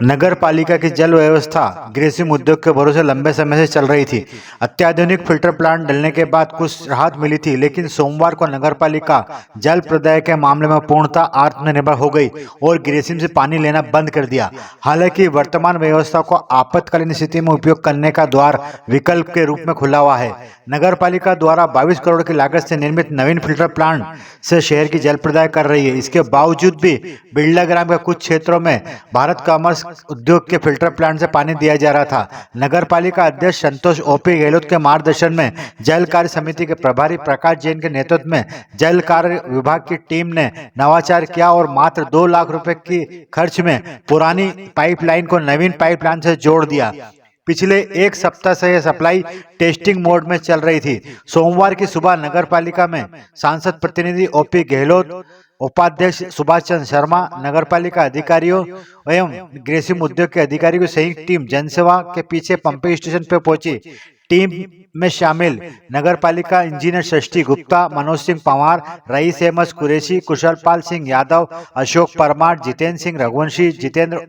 नगर पालिका की जल व्यवस्था ग्रेसिम उद्योग के भरोसे लंबे समय से चल रही थी। अत्याधुनिक फिल्टर प्लांट डलने के बाद कुछ राहत मिली थी, लेकिन सोमवार को नगर पालिका जल प्रदाय के मामले में पूर्णतः आत्मनिर्भर हो गई और ग्रेसिम से पानी लेना बंद कर दिया। हालांकि वर्तमान व्यवस्था को आपातकालीन स्थिति में उपयोग करने का द्वार विकल्प के रूप में खुला हुआ है। नगर पालिका द्वारा 22 करोड़ की लागत से निर्मित नवीन फिल्टर प्लांट से शहर की जल प्रदाय कर रही है। इसके बावजूद भी बिरला ग्राम के कुछ क्षेत्रों में भारत कॉमर्स उद्योग के फिल्टर प्लांट से पानी दिया जा रहा था। नगर पालिका अध्यक्ष संतोष ओपी गहलोत के मार्गदर्शन में जल कार्य समिति के प्रभारी प्रकाश जैन के नेतृत्व में जल कार्य विभाग की टीम ने नवाचार किया और मात्र 2 लाख रुपए की खर्च में पुरानी पाइपलाइन को नवीन पाइपलाइन से जोड़ दिया। पिछले एक सप्ताह से यह सप्लाई टेस्टिंग मोड में चल रही थी। सोमवार की सुबह नगर पालिका में सांसद प्रतिनिधि ओपी गहलोत, उपाध्यक्ष सुभाष चंद्र शर्मा, नगर पालिका अधिकारियों एवं ग्रेसिम उद्योग के अधिकारियों की संयुक्त टीम जनसेवा के पीछे पंपिंग स्टेशन पर पहुंची। टीम में शामिल नगर पालिका इंजीनियर षष्ठी गुप्ता, मनोज सिंह पंवार, रईस अहमद कुरैशी, कुशल पाल सिंह यादव, अशोक परमार, जितेंद्र सिंह रघुवंशी, जितेंद्र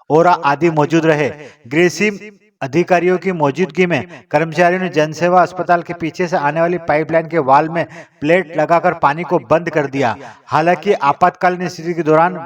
ओरा आदि मौजूद रहे। ग्रेसिम अधिकारियों की मौजूदगी में कर्मचारियों ने जनसेवा अस्पताल के पीछे से आने वाली पाइपलाइन के वाल में प्लेट लगाकर पानी को बंद कर दिया। हालांकि आपातकालीन स्थिति के दौरान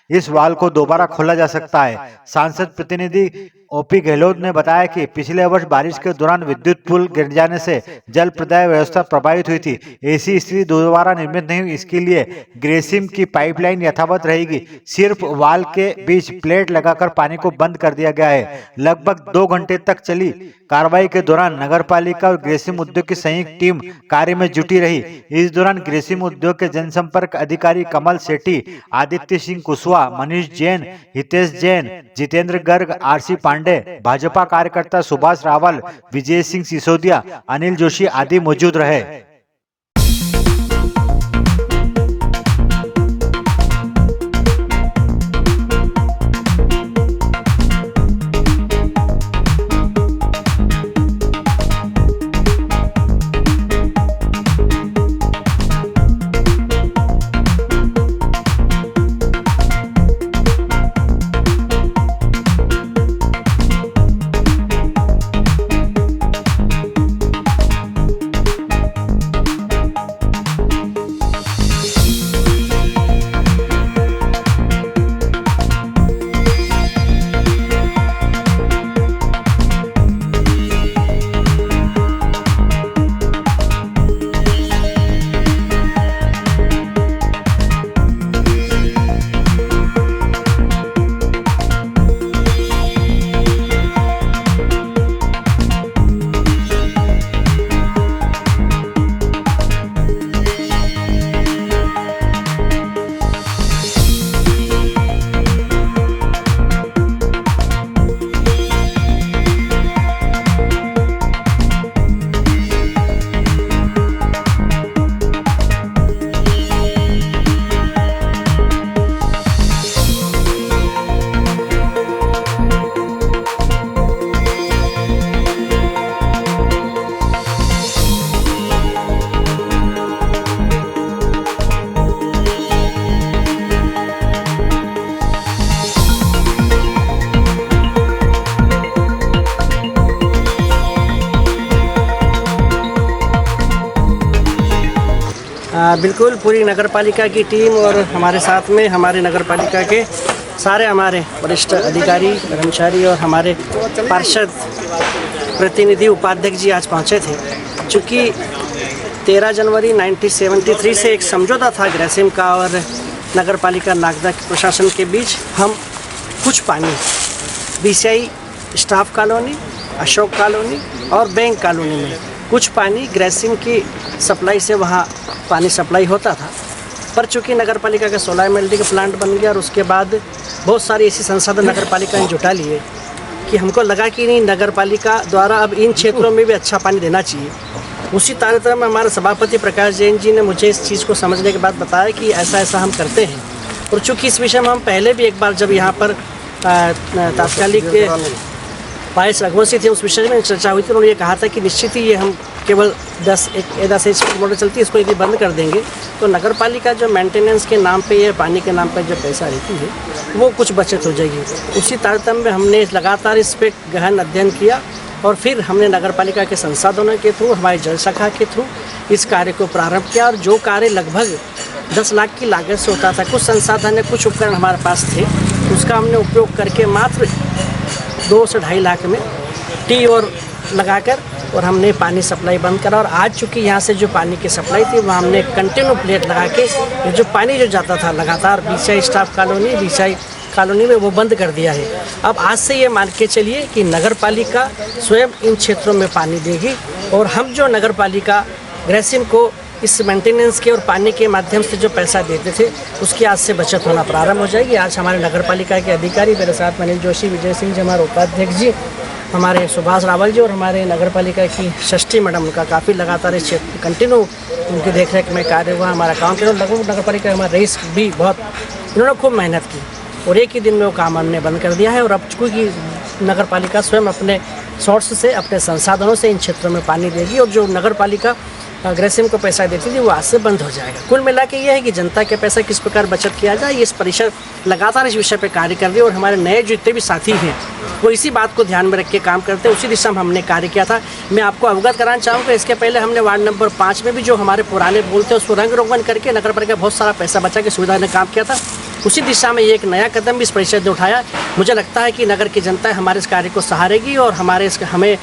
इस वाल को दोबारा खोला जा सकता है। सांसद प्रतिनिधि ओपी गहलोत ने बताया कि पिछले वर्ष बारिश के दौरान विद्युत पुल गिर जाने से जल प्रदाय व्यवस्था प्रभावित हुई थी। ऐसी स्थिति दोबारा निर्मित नहीं हुई, इसके लिए ग्रेसिम की पाइपलाइन यथावत रहेगी। सिर्फ वाल के बीच प्लेट लगाकर पानी को बंद कर दिया गया है। लगभग 2 घंटे तक चली कार्रवाई के दौरान नगर पालिका और ग्रेसिम उद्योग की संयुक्त टीम कार्य में जुटी रही। इस दौरान ग्रेसिम उद्योग के जनसंपर्क अधिकारी कमल सेठी, आदित्य सिंह कुशवाहा, मनीष जैन, हितेश जैन, जितेंद्र गर्ग, आरसी पांडे, भाजपा कार्यकर्ता सुभाष रावल, विजय सिंह सिसोदिया, अनिल जोशी आदि मौजूद रहे। बिल्कुल पूरी नगर पालिका की टीम और हमारे साथ में हमारे नगर पालिका के सारे हमारे वरिष्ठ अधिकारी, कर्मचारी और हमारे पार्षद प्रतिनिधि, उपाध्यक्ष जी आज पहुंचे थे। चूँकि 13 जनवरी 1973 से एक समझौता था ग्रेसिम का और नगर पालिका नागदा प्रशासन के बीच। हम कुछ पानी BCI staff colony, Ashok colony और बैंक कॉलोनी में कुछ पानी ग्रेसिम की सप्लाई से वहाँ पानी सप्लाई होता था। पर चूँकि नगर पालिका का 16 MLD का प्लांट बन गया और उसके बाद बहुत सारी ऐसी संसाधन नगर पालिका ने जुटा लिए कि हमको लगा कि नहीं, नगर पालिका द्वारा अब इन क्षेत्रों में भी अच्छा पानी देना चाहिए। उसी तारतम्य में हमारे सभापति प्रकाश जैन जी ने मुझे इस चीज़ को समझने के बाद बताया कि ऐसा ऐसा हम करते हैं। और चूँकि इस विषय में हम पहले भी एक बार जब यहाँ पर तात्कालिक पायस रघुवंशी थे, उस विषय में चर्चा हुई थी। उन्होंने ये कहा था कि निश्चित ही ये हम केवल 10 HP मोटर चलती है, इसको यदि बंद कर देंगे तो नगर पालिका जो मेंटेनेंस के नाम पे या पानी के नाम पे जो पैसा रहती है वो कुछ बचत हो जाएगी। उसी तारतम्य में हमने लगातार इस पर गहन अध्ययन किया और फिर हमने नगर पालिका के संसाधनों के थ्रू, हमारी जल शाखा के थ्रू इस कार्य को प्रारंभ किया। और जो कार्य लगभग 10 लाख की लागत से होता था, कुछ संसाधन, कुछ उपकरण हमारे पास थे, उसका हमने उपयोग करके मात्र 2 से 2.5 लाख में टी और लगाकर और हमने पानी सप्लाई बंद करा। और आज चूँकि यहाँ से जो पानी की सप्लाई थी वहाँ हमने कंटिन्यू प्लेट लगा के जो पानी जो जाता था लगातार BCI staff colony, BCI colony में, वो बंद कर दिया है। अब आज से ये मान के चलिए कि नगर पालिका स्वयं इन क्षेत्रों में पानी देगी और हम जो नगर पालिका ग्रेसिम को इस मेंटेनेंस के और पानी के माध्यम से जो पैसा देते थे उसकी आज से बचत होना प्रारंभ हो जाएगी। आज हमारे नगर पालिका के अधिकारी, मेरे साथ मनीष जोशी, विजय सिंह जी, हमारे उपाध्यक्ष जी, हमारे सुभाष रावल जी और हमारे नगर पालिका की षष्ठी मैडम, उनका काफ़ी लगातार इस क्षेत्र कंटिन्यू उनकी देखरेख में कार्य हुआ। हमारा काम के नगर पालिका हमारे रईस भी बहुत, इन्होंने खूब मेहनत की और एक ही दिन में वो काम हमने बंद कर दिया है। और अब चूँकि नगर पालिका स्वयं अपने सोर्स से, अपने संसाधनों से इन क्षेत्रों में पानी देगी और जो नगर पालिका ग्रेसिम को पैसा देती थी वो आज से बंद हो जाएगा। कुल मिला के ये है कि जनता के पैसा किस प्रकार बचत किया जाए, इस परिषद लगातार इस विषय पर कार्य कर रही है और हमारे नए जो जितने भी साथी हैं वो इसी बात को ध्यान में रख के काम करते हैं। उसी दिशा में हमने कार्य किया था। मैं आपको अवगत कराना चाहूँगा, इसके पहले हमने वार्ड नंबर 5 में भी जो हमारे पुराने पुल थे उसको रंग रोगन करके नगर पालिका बहुत सारा पैसा बचा के सुविधा ने काम किया था। उसी दिशा में ये एक नया कदम भी इस परिषद ने उठाया। मुझे लगता है कि नगर की जनता हमारे इस कार्य को सहारेगी और हमारे हमें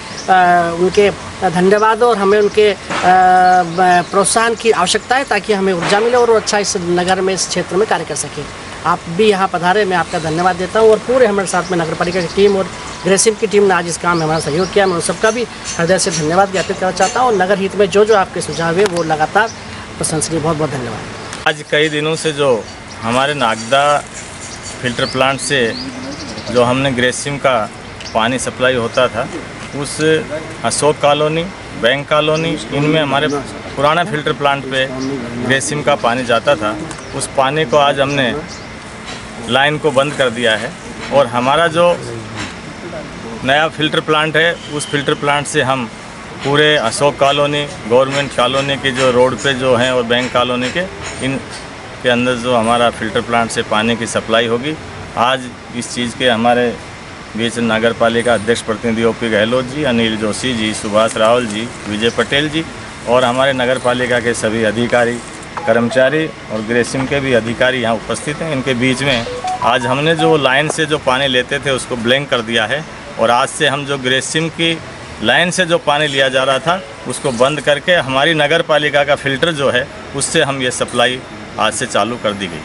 उनके धन्यवाद और हमें उनके प्रोत्साहन की आवश्यकता है ताकि हमें ऊर्जा मिले और अच्छा इस नगर में, इस क्षेत्र में कार्य कर सकें। आप भी यहाँ पधारे, मैं आपका धन्यवाद देता हूँ और पूरे हमारे साथ में नगर पालिका की टीम और ग्रेसिम की टीम ने आज इस काम में हमारा सहयोग किया। मैं उन सबका भी हृदय से धन्यवाद ज्ञापित करना चाहता हूँ और नगर हित में जो आपके सुझाव है वो लगातार प्रशंसनीय। बहुत बहुत धन्यवाद। आज कई दिनों से जो हमारे नागदा फिल्टर प्लांट से जो हमने ग्रेसिम का पानी सप्लाई होता था, उस अशोक कॉलोनी, बैंक कॉलोनी, इनमें हमारे पुराना फिल्टर प्लांट पे ग्रेसिम का पानी जाता था। उस पानी को आज हमने लाइन को बंद कर दिया है और हमारा जो नया फ़िल्टर प्लांट है उस फिल्टर प्लांट से हम पूरे अशोक कॉलोनी, गवर्नमेंट कॉलोनी के जो रोड पे जो हैं और बैंक कॉलोनी के, इन के अंदर जो हमारा फ़िल्टर प्लांट से पानी की सप्लाई होगी। आज इस चीज़ के हमारे बीच नगर पालिका अध्यक्ष प्रतिनिधि ओपी गहलोत जी, अनिल जोशी जी, सुभाष रावल जी, विजय पटेल जी और हमारे नगर पालिका के सभी अधिकारी, कर्मचारी और ग्रेसिम के भी अधिकारी यहाँ उपस्थित हैं। इनके बीच में आज हमने जो लाइन से जो पानी लेते थे उसको ब्लैंक कर दिया है और आज से हम जो ग्रेसिम की लाइन से जो पानी लिया जा रहा था उसको बंद करके हमारी नगर पालिका का फ़िल्टर जो है उससे हम ये सप्लाई आज से चालू कर दी गई।